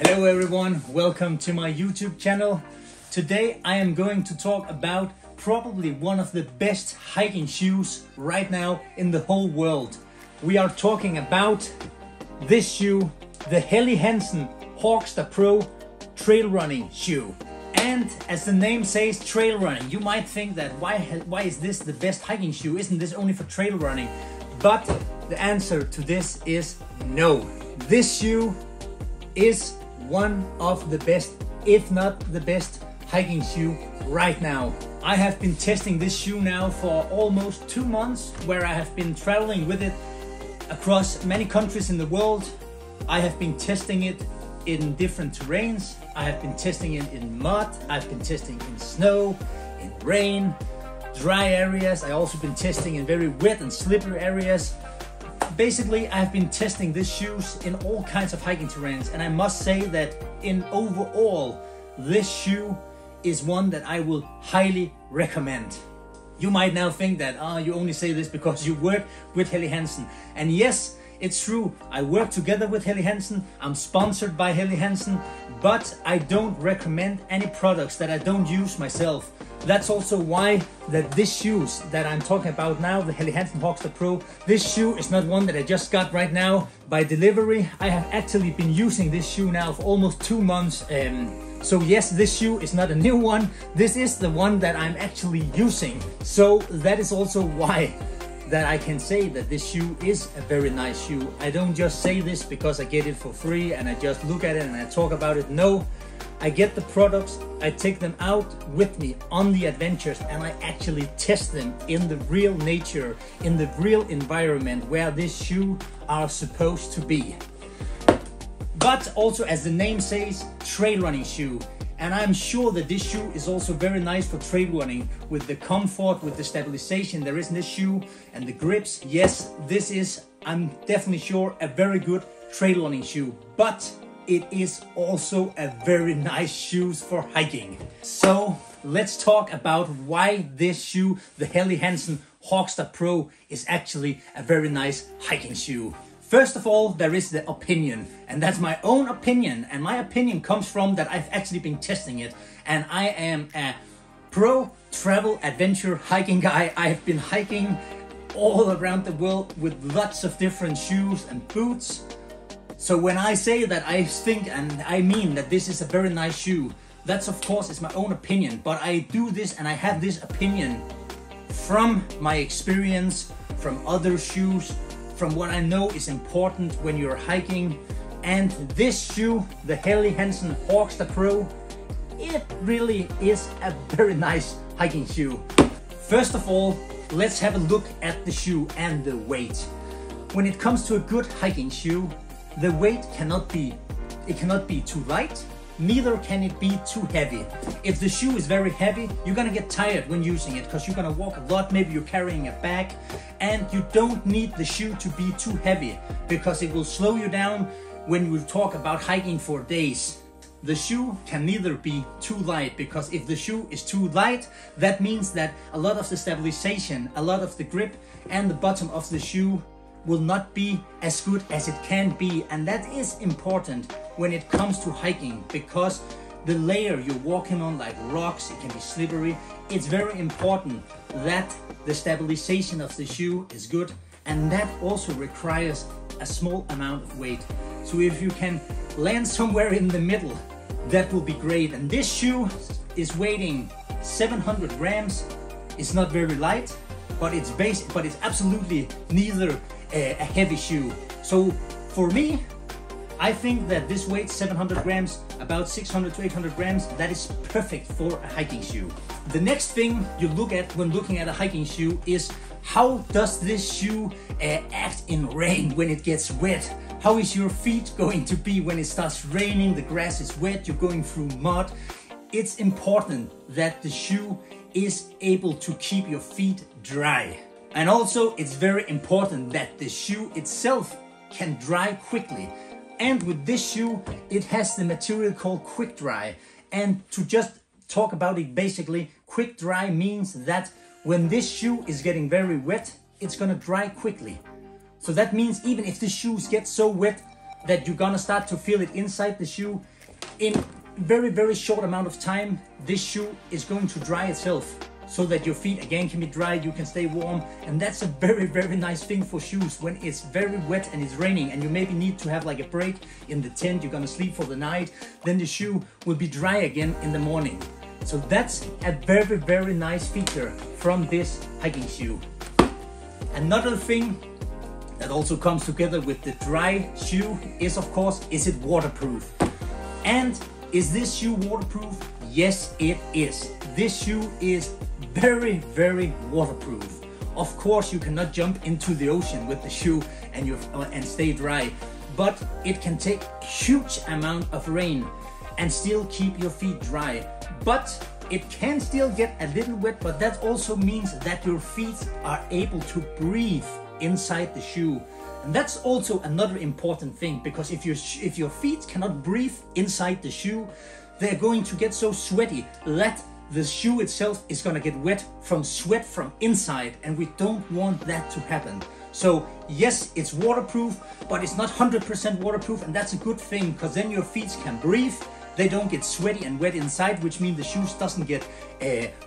Hello everyone, welcome to my YouTube channel. Today I am going to talk about probably one of the best hiking shoes right now in the whole world. We are talking about this shoe, the Helly Hansen Hawk Stapro trail running shoe. And as the name says, trail running, you might think that why is this the best hiking shoe? Isn't this only for trail running? But the answer to this is no. This shoe is one of the best, if not the best, hiking shoe right now. I have been testing this shoe now for almost 2 months, where I have been traveling with it across many countries in the world. I have been testing it in different terrains. I have been testing it in mud. I've been testing in snow, in rain, dry areas. I've also been testing in very wet and slippery areas. Basically, I've been testing these shoes in all kinds of hiking terrains, and I must say that in overall, this shoe is one that I will highly recommend. You might now think that you only say this because you work with Helly Hansen. And yes, it's true, I work together with Helly Hansen, I'm sponsored by Helly Hansen, but I don't recommend any products that I don't use myself. That's also why that this shoes that I'm talking about now, the Helly Hansen Hawk Stapro, this shoe is not one that I just got right now by delivery. I have actually been using this shoe now for almost 2 months. So yes, this shoe is not a new one. This is the one that I'm actually using. So that is also why that I can say that this shoe is a very nice shoe. I don't just say this because I get it for free and I just look at it and I talk about it. No, I get the products, I take them out with me on the adventures, and I actually test them in the real nature, in the real environment where this shoe are supposed to be. But also, as the name says, trail running shoe. And I'm sure that this shoe is also very nice for trail running, with the comfort, with the stabilization there is in this shoe, and the grips. Yes, this is, I'm definitely sure, a very good trail running shoe. But it is also a very nice shoe for hiking. So let's talk about why this shoe, the Helly Hansen Hawk Stapro, is actually a very nice hiking shoe. First of all, there is the opinion, and that's my own opinion, and my opinion comes from that I've actually been testing it, and I am a pro travel adventure hiking guy. I have been hiking all around the world with lots of different shoes and boots. So when I say that I think and I mean that this is a very nice shoe, that's of course is my own opinion, but I do this and I have this opinion from my experience, from other shoes, from what I know is important when you're hiking. And this shoe, the Helly Hansen Hawk Stapro, it really is a very nice hiking shoe. First of all, let's have a look at the shoe and the weight. When it comes to a good hiking shoe, the weight cannot be too light, neither can it be too heavy. If the shoe is very heavy, you're gonna get tired when using it because you're gonna walk a lot, maybe you're carrying a bag, and you don't need the shoe to be too heavy because it will slow you down when we talk about hiking for days. The shoe can neither be too light, because if the shoe is too light, that means that a lot of the stabilization, a lot of the grip and the bottom of the shoe will not be as good as it can be. And that is important when it comes to hiking, because the layer you're walking on, like rocks, it can be slippery. It's very important that the stabilization of the shoe is good, and that also requires a small amount of weight. So if you can land somewhere in the middle, that will be great. And this shoe is weighing 700 grams. It's not very light, but it's absolutely neither a heavy shoe. So for me, I think that this weighs 700 grams, about 600 to 800 grams. That is perfect for a hiking shoe. The next thing you look at when looking at a hiking shoe is how does this shoe act in rain when it gets wet? How is your feet going to be when it starts raining, the grass is wet, you're going through mud? It's important that the shoe is able to keep your feet dry. And also, it's very important that the shoe itself can dry quickly. And with this shoe, it has the material called quick dry. And to just talk about it basically, quick dry means that when this shoe is getting very wet, it's gonna dry quickly. So that means even if the shoes get so wet that you're gonna start to feel it inside the shoe. In very short amount of time, this shoe is going to dry itself, so that your feet again can be dry, you can stay warm. And that's a very nice thing for shoes when it's very wet and it's raining and you maybe need to have like a break in the tent, you're gonna sleep for the night, then the shoe will be dry again in the morning. So that's a very nice feature from this hiking shoe. Another thing that also comes together with the dry shoe is, of course, is it waterproof? And is this shoe waterproof? Yes, it is. This shoe is very waterproof. Of course, you cannot jump into the ocean with the shoe and stay dry, but it can take huge amount of rain and still keep your feet dry. But it can still get a little wet, but that also means that your feet are able to breathe inside the shoe. And that's also another important thing, because if your feet cannot breathe inside the shoe, they're going to get so sweaty that the shoe itself is gonna get wet from sweat from inside, and we don't want that to happen. So yes, it's waterproof, but it's not 100% waterproof, and that's a good thing, because then your feet can breathe. They don't get sweaty and wet inside, which means the shoes doesn't get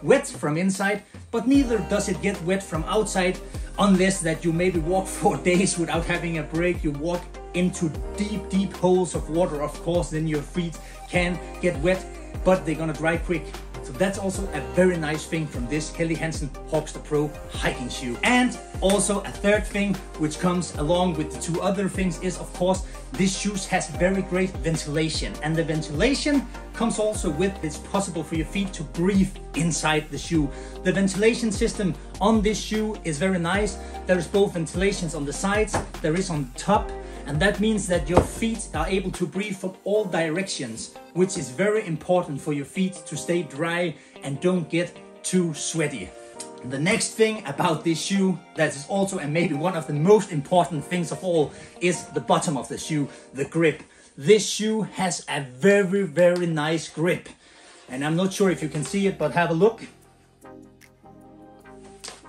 wet from inside, but neither does it get wet from outside, unless that you maybe walk for days without having a break. You walk into deep holes of water, of course, then your feet can get wet, but they're gonna dry quick. So that's also a very nice thing from this Helly Hansen Hawk Stapro hiking shoe. And also a third thing which comes along with the two other things is, of course, this shoe has very great ventilation. And the ventilation comes also with it's possible for your feet to breathe inside the shoe. The ventilation system on this shoe is very nice. There is both ventilations on the sides, there is on top, and that means that your feet are able to breathe from all directions, which is very important for your feet to stay dry and don't get too sweaty. The next thing about this shoe that is also, and maybe one of the most important things of all, is the bottom of the shoe, the grip. This shoe has a very nice grip. And I'm not sure if you can see it, but have a look.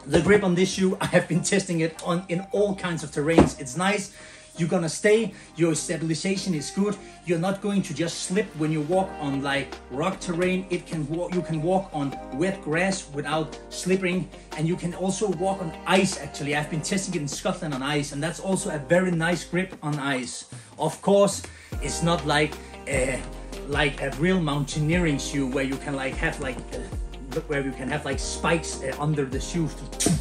The grip on this shoe, I have been testing it on in all kinds of terrains. It's nice. You're gonna stay, your stabilization is good. You're not going to just slip when you walk on like rock terrain. You can walk on wet grass without slipping, and you can also walk on ice. Actually, I've been testing it in Scotland on ice, and that's also a very nice grip on ice. Of course, it's not like a real mountaineering shoe where you can like have like spikes under the shoes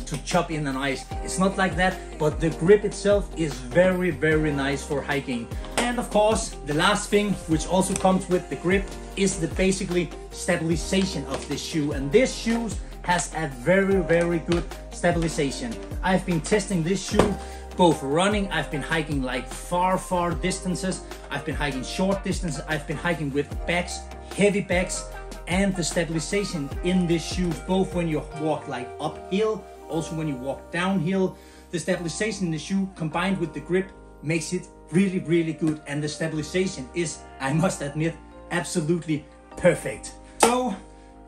to chop in on ice. It's not like that, but the grip itself is very nice for hiking. And of course, the last thing which also comes with the grip is the basically stabilization of this shoe. And this shoe has a very good stabilization. I've been testing this shoe both running, I've been hiking like far distances, I've been hiking short distances, I've been hiking with bags, heavy bags. And the stabilization in this shoe, both when you walk like uphill, also when you walk downhill, the stabilization in the shoe combined with the grip makes it really good. And the stabilization is, I must admit, absolutely perfect. So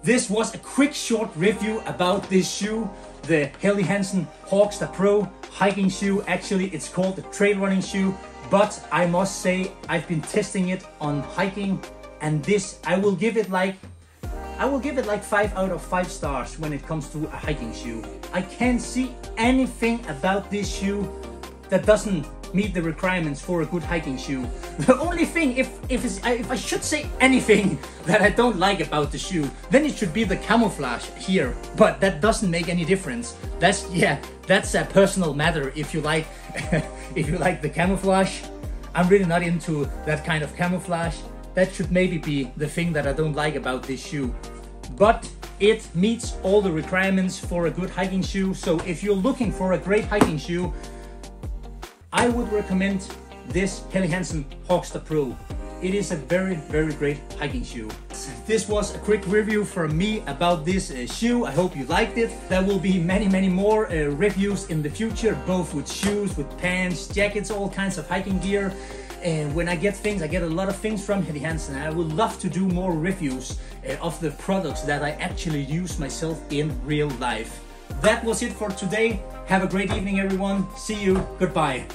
this was a quick short review about this shoe, the Helly Hansen Hawk Stapro hiking shoe. Actually, it's called the trail running shoe, but I must say I've been testing it on hiking, and this I will give it like 5 out of 5 stars when it comes to a hiking shoe. I can't see anything about this shoe that doesn't meet the requirements for a good hiking shoe. The only thing, if I should say anything that I don't like about the shoe, then it should be the camouflage here. But that doesn't make any difference. That's a personal matter. If you like, if you like the camouflage, I'm really not into that kind of camouflage. That should maybe be the thing that I don't like about this shoe. But it meets all the requirements for a good hiking shoe. So if you're looking for a great hiking shoe, I would recommend this Helly Hansen Hawk Stapro. It is a very great hiking shoe. This was a quick review from me about this shoe. I hope you liked it. There will be many more reviews in the future, both with shoes, with pants, jackets, all kinds of hiking gear. And when I get things, I get a lot of things from Helly Hansen. I would love to do more reviews of the products that I actually use myself in real life. That was it for today. Have a great evening, everyone. See you. Goodbye.